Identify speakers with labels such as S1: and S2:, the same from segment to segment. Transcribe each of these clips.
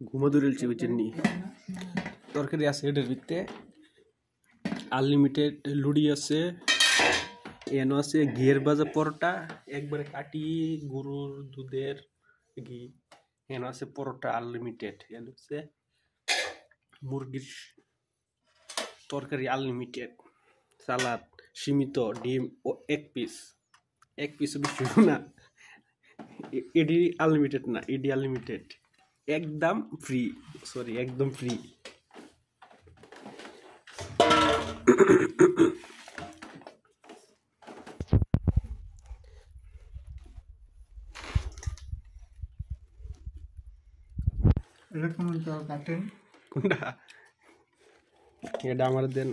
S1: ঘুমাদুরেল চিনি তরকারি আছে এটার ভিতরে আনলিমিটেড লুডি আছে এনো আছে ঘিয়ের ভাজা পরোটা একবারে কাটি গরুর দুধের ঘি এনো আছে পরোটা আনলিমিটেড এনো আছে মুরগির তরকারি আনলিমিটেড সালাদ সীমিত ডিম ও এক পিস বেশি না এডি আনলিমিটেড না এডি আনলিমিটেড একদম ফ্রি একদম ফ্রি
S2: এরকম কাটেন
S1: কোনটা এটা আমার দেন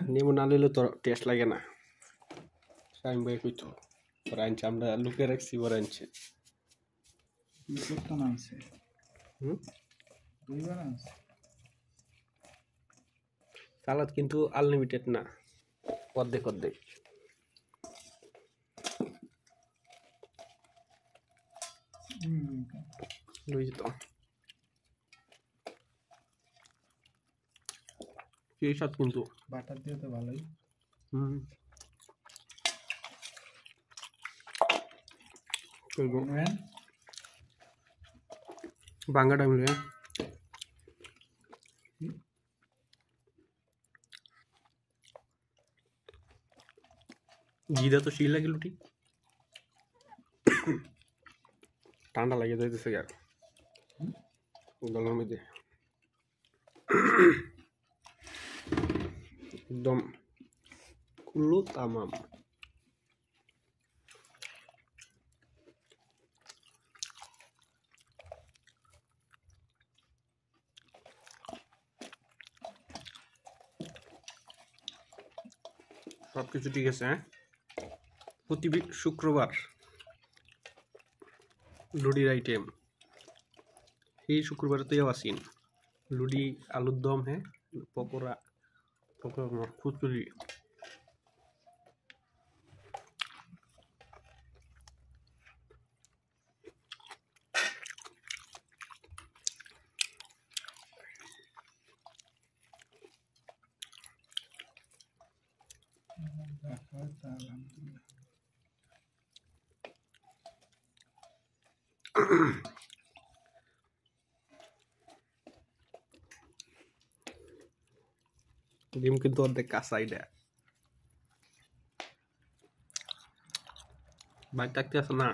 S1: নেমু না লইলে তো টেস্ট লাগে না সাইম ভাই কইতো পরে আনছি আমরা লুকে রাখছি পরে আনছি
S2: দুইবার আনছে
S1: সালাদ কিন্তু আনলিমিটেড না অর্ধেক বুঝি তো সেই সাথে কিন্তু
S2: বাটার দিয়ে তো ভালোই
S1: বাঙ্গাটা মিলে ঘিদা তো সেই লাগে লুটি ঠান্ডা লাগে যাইতেছে আর গলার মধ্যে একদম কুল্লু তামাম সবকিছু ঠিক আছে হ্যাঁ প্রতি শুক্রবার লুডির আইটেম এই শুক্রবারে তো আসিন লুডি আলুর দম হ্যাঁ পকোড়া খুচুরি ডিম কিন্তু অর্ধেক কাঁচা এটা বাইরে থাকতে আছে না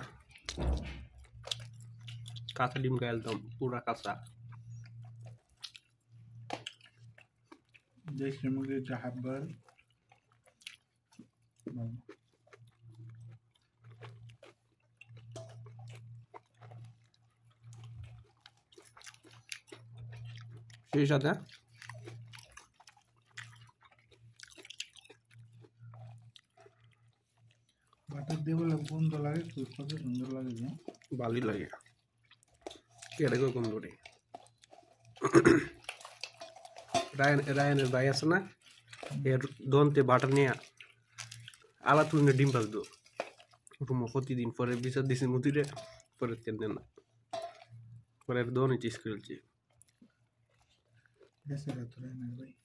S1: কাঁচা ডিম খাই একদম পুরা কাঁচা
S2: দেশি মুরগির হাববার
S1: সেই সাথে
S2: বাটার দিয়ে বলে বন্ধ লাগে কত সুন্দর লাগে যে
S1: ভালোই লাগে এটা কোন করে রায়নের ভাই আছে না এর দন্তে বাটার নিয়ে আলা তুলে ডিম ভাজতো প্রতিদিন পরে বিচার দিছি মুতিরে পরে কেন না পরে দোনে চিজ করেছি
S2: দেশে রাত রায়নের ভাই